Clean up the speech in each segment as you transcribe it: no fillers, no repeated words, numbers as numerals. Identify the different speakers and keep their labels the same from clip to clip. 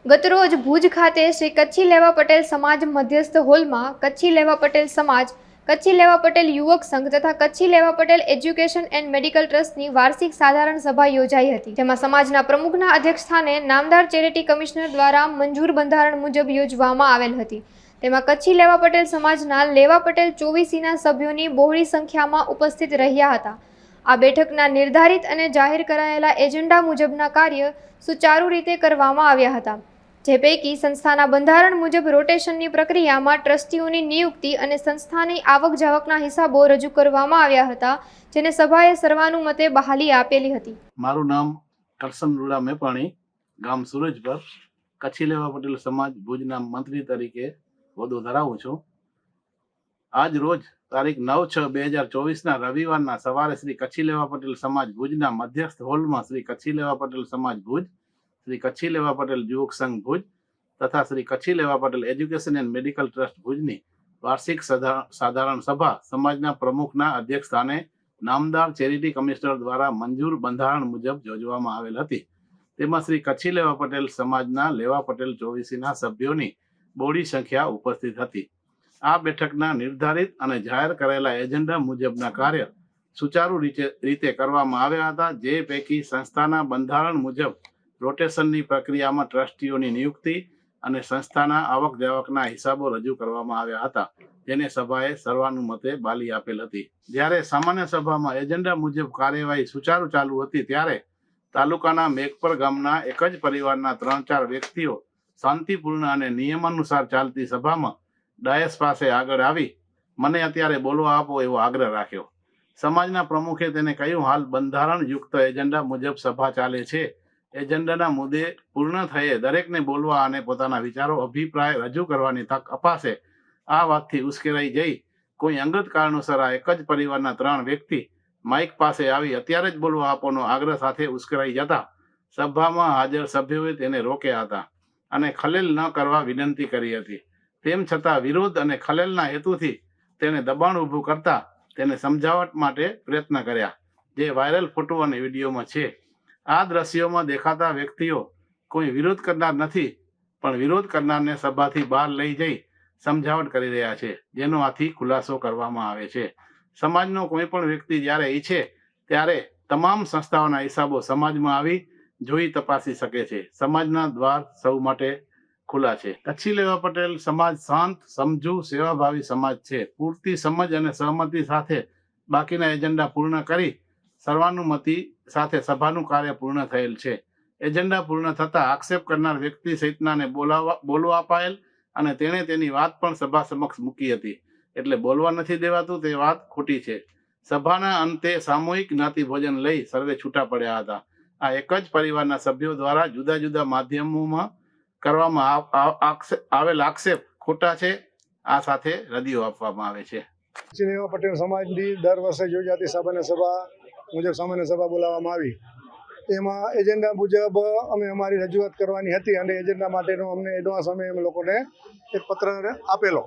Speaker 1: ગતરોજ ભુજ ખાતે શ્રી કચ્છી લેવા પટેલ સમાજ મધ્યસ્થ હોલમાં કચ્છી લેવા પટેલ સમાજ, કચ્છી લેવા પટેલ યુવક સંઘ તથા કચ્છી લેવા પટેલ એજ્યુકેશન એન્ડ મેડિકલ ટ્રસ્ટની વાર્ષિક સાધારણ સભા યોજાઈ હતી, જેમાં સમાજના પ્રમુખના અધ્યક્ષસ્થાને નામદાર ચેરિટી કમિશનર દ્વારા મંજૂર બંધારણ મુજબ યોજવામાં આવેલ હતી। તેમાં કચ્છી લેવા પટેલ સમાજના લેવા પટેલ 24ના સભ્યોની બહોળી સંખ્યામાં ઉપસ્થિત રહ્યા હતા। આ બેઠકના નિર્ધારિત અને જાહેર કરાયેલા એજન્ડા મુજબના કાર્ય સુચારુ રીતે કરવામાં આવ્યા હતા, જે પૈકી સંસ્થાના બંધારણ મુજબ રોટેશનની પ્રક્રિયામાં ટ્રસ્ટીઓની નિયુક્તિ અને સંસ્થાની આવક જાવકના હિસાબો રજૂ કરવામાં આવ્યા હતા, જેને સભાએ સર્વાનુમતે બહાલી આપેલી હતી।
Speaker 2: મારું નામ કરશન રૂડા મેપાણી, ગામ સુરજપર, કચ્છી લેવા પટેલ સમાજ ભુજના મંત્રી તરીકે હોદ્દો ધરાવું છું। આજ રોજ તારીખ 9/6/2024ના રવિવારના સવારે શ્રી કચ્છી લેવા પટેલ સમાજ ભુજના મધ્યસ્થ હોલમાં શ્રી કચ્છી લેવા પટેલ સમાજ ભુજ, શ્રી કચ્છી લેવા પટેલ યુવક સંઘ ભુજ તથા શ્રી કચ્છી લેવા Patel education and medical trust ભુજની વાર્ષિક સાધારણ સભા સમાજના પ્રમુખના અધ્યક્ષ સ્થાને નામદાર ચેરિટી કમિશનર દ્વારા મંજૂર બંધારણ મુજબ યોજવામાં આવેલ હતી। તેમાં શ્રી કચ્છી લેવા પટેલ સમાજના લેવા પટેલ 24ના સભ્યોની બહોળી સંખ્યા ઉપસ્થિત હતી। આ બેઠકના નિર્ધારિત અને જાહેર કરેલા એજન્ડા મુજબના કાર્ય સુચારુ રીતે કરવામાં આવ્યા હતા, જે પૈકી સંસ્થાના બંધારણ મુજબ રોટેશનની પ્રક્રિયામાં ટ્રસ્ટીઓની નિયુક્તિ અને સંસ્થાના આવક જાવકના હિસાબો રજૂ કરવામાં આવ્યા હતા, જેને સભાએ સર્વાનુમતે બાલી આપેલ હતી। જ્યારે સામાન્ય સભામાં એજન્ડા મુજબ કાર્યવાહી સુચારુ ચાલુ હતી, ત્યારે તાલુકાના મેઘપર ગામના એક જ પરિવારના 3-4 વ્યક્તિઓ શાંતિપૂર્ણ અને નિયમાનુસાર ચાલતી સભામાં ડાયસ પાસે આગળ આવી મને અત્યારે બોલવા આપો એવો આગ્રહ રાખ્યો। સમાજના પ્રમુખે તેને કહ્યું, હાલ બંધારણ યુક્ત એજન્ડા મુજબ સભા ચાલે છે। એજન્ડાના મુદ્દે પૂર્ણ થયે દરેકને બોલવા અને પોતાના વિચારો અભિપ્રાય રજૂ કરવાની તક અપાશે। આ વાતથી ઉશ્કેરાઈ જઈ કોઈ અંગત કારણોસર આ એક જ પરિવારના 3 વ્યક્તિ માઇક પાસે આવી અત્યારે જ બોલવા આપોનો આગ્રહ સાથે ઉશ્કેરાઈ જતા સભામાં હાજર સભ્યોએ તેને રોક્યા હતા અને ખલેલ ન કરવા વિનંતી કરી હતી। તેમ છતાં વિરોધ અને ખલેલના હેતુથી તેને દબાણ ઊભું કરતા તેને સમજાવટ માટે પ્રયત્ન કર્યા, જે વાયરલ ફોટો અને વિડીયોમાં છે। આ દ્રશ્યોમાં દેખાતા વ્યક્તિઓ કોઈ વિરોધ કરનાર નથી, પણ વિરોધ કરનારને સભાથી બહાર લઈ જઈ સમજાવટ કરી રહ્યા છે, જેનો આથી ખુલાસો કરવામાં આવે છે। સમાજનો કોઈ પણ વ્યક્તિ જ્યારે ઈચ્છે ત્યારે તમામ સંસ્થાઓના હિસાબો સમાજમાં આવી જોઈ તપાસી શકે છે। સમાજના દ્વાર સૌ માટે ખુલ્લા છે। કચ્છી લેવા પટેલ સમાજ શાંત, સમજુ, સેવાભાવી સમાજ છે। પૂરતી સમજ અને સહમતિ સાથે બાકીના એજન્ડા પૂર્ણ કરી સર્વાનુમતિ સાથે સભાનું કાર્ય પૂર્ણ થયેલ છે। એજન્ડા પૂર્ણ થતા આક્ષેપ કરનાર વ્યક્તિ સહિતનાને બોલવા અપાયેલ અને તેણે તેની વાત પણ સભા સમક્ષ મૂકી હતી, એટલે બોલવા નથી દેવાતું તે વાત ખોટી છે। સભાના અંતે સામૂહિક જ્ઞાતિ ભોજન લઈ સર્વે છૂટા પડ્યા હતા। આ એક જ પરિવારના સભ્યો દ્વારા જુદા જુદા માધ્યમોમાં કરવામાં આવેલ આક્ષેપ ખોટા છે। આ સાથે રદિયો આપવામાં આવે છે।
Speaker 3: કચ્છી લેવા પટેલ સમાજની દર વર્ષે યોજાતી સામાન્ય સભા મુજબ સામાન્ય સભા બોલાવવામાં આવી। એમાં એજન્ડા મુજબ અમે અમારી રજૂઆત કરવાની હતી અને એજન્ડા માટેનો અમને એડવાન્સ અમે લોકોને એક પત્ર આપેલો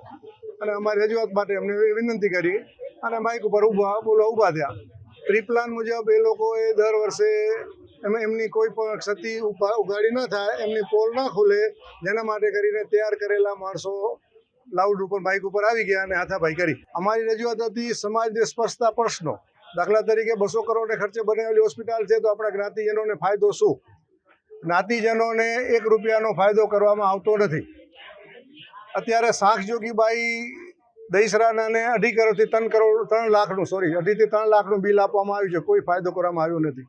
Speaker 3: અને અમારી રજૂઆત માટે અમને વિનંતી કરી અને માઇક ઉપર ઊભા થયા। પ્રી પ્લાન મુજબ એ લોકોએ દર વર્ષે એમની કોઈ પણ ક્ષતિ ઉગાડી ન થાય, એમની પોલ ન ખુલે, જેના માટે કરીને તૈયાર કરેલા માણસો લાઉડ ઉપર માઇક ઉપર આવી ગયા અને હાથાપાઈ કરી। અમારી રજૂઆત હતી સમાજને સ્પર્શતા પ્રશ્નો, દાખલા તરીકે 200 કરોડને ખર્ચે બનાવેલી હોસ્પિટલ છે, તો આપણા જ્ઞાતિજનોને ફાયદો શું? જ્ઞાતિજનોને 1 રૂપિયાનો ફાયદો કરવામાં આવતો નથી। અત્યારે સાંખજોગીબાઈ દહીસરાને 2.5 કરોડથી 3 લાખનું બિલ આપવામાં આવ્યું છે, કોઈ ફાયદો કરવામાં આવ્યો નથી।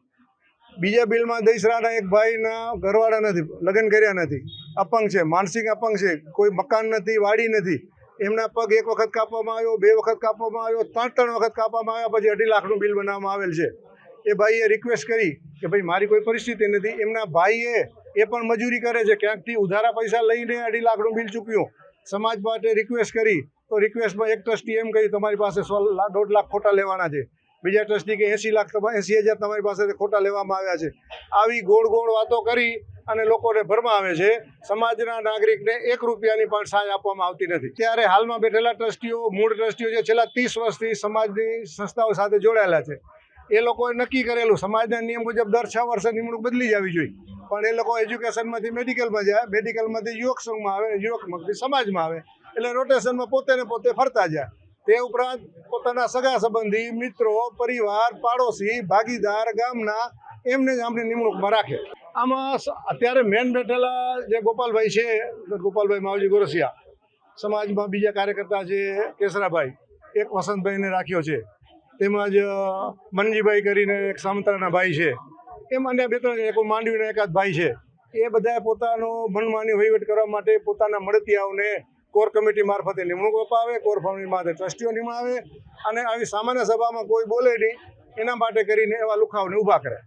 Speaker 3: બીજા બિલમાં દહીસરાના એક ભાઈના ઘરવાળા નથી, લગ્ન કર્યા નથી, અપંગ છે, માનસિક અપંગ છે, કોઈ મકાન નથી, વાડી નથી, એમના પગ 1 વખત કાપવામાં આવ્યો, 2 વખત કાપવામાં આવ્યો, 3 વખત કાપવામાં આવ્યા, પછી 2.5 લાખનું બિલ બનાવવામાં આવેલ છે। એ ભાઈએ રિક્વેસ્ટ કરી કે ભાઈ મારી કોઈ પરિસ્થિતિ નથી। એમના ભાઈએ એ પણ મજૂરી કરે છે, ક્યાંકથી ઉધારા પૈસા લઈને 2.5 લાખનું બિલ ચૂક્યું। સમાજ માટે રિક્વેસ્ટ કરી તો રિક્વેસ્ટમાં એક ટ્રસ્ટી એમ કહ્યું તમારી પાસે 1.5 લાખ ખોટા લેવાના છે, બીજા ટ્રસ્ટી કે 80,000 તમારી પાસે ખોટા લેવામાં આવ્યા છે। આવી ગોળ વાતો કરી અને લોકોને ભરમાવે છે। સમાજના નાગરિકને 1 રૂપિયાની પણ સહાય આપવામાં આવતી નથી। ત્યારે હાલમાં બેઠેલા ટ્રસ્ટીઓ, મૂળ ટ્રસ્ટીઓ જે છેલ્લા 30 વર્ષથી સમાજની સંસ્થાઓ સાથે જોડાયેલા છે, એ લોકોએ નક્કી કરેલું સમાજના નિયમ મુજબ દર 6 વર્ષે નિમણૂક બદલી જવી જોઈએ, પણ એ લોકો એજ્યુકેશનમાંથી મેડિકલમાં જાય, મેડિકલમાંથી યુવક સંઘમાં આવે, યુવકમાંથી સમાજમાં આવે, એટલે રોટેશનમાં પોતે ને પોતે ફરતા જાય. તે ઉપરાંત પોતાના સગા સંબંધી, મિત્રો, પરિવાર, પાડોશી, ભાગીદાર, ગામના એમને જ આમની નિમણૂકમાં રાખે. આમાં અત્યારે મેન બેઠેલા જે ગોપાલભાઈ છે, ગોપાલભાઈ માવજી ગોરસિયા, સમાજમાં બીજા કાર્યકર્તા છે કેસરાભાઈ, એક વસંતભાઈને રાખ્યો છે, તેમજ મનજીભાઈ કરીને એક સામંતરાના ભાઈ છે, એમ અન્ય 2-3 એક માંડવીના એકાદ ભાઈ છે. એ બધા પોતાનો મનમાની વહીવટ કરવા માટે પોતાના મળતિયાઓને કોર કમિટી મારફતે નિમણૂક અપાવે, કોર કમિટી મારફતે ટ્રસ્ટીઓ નિમાવે અને આવી સામાન્ય સભામાં કોઈ બોલે નહીં એના માટે કરીને એવા લુખાઓને ઊભા કરે.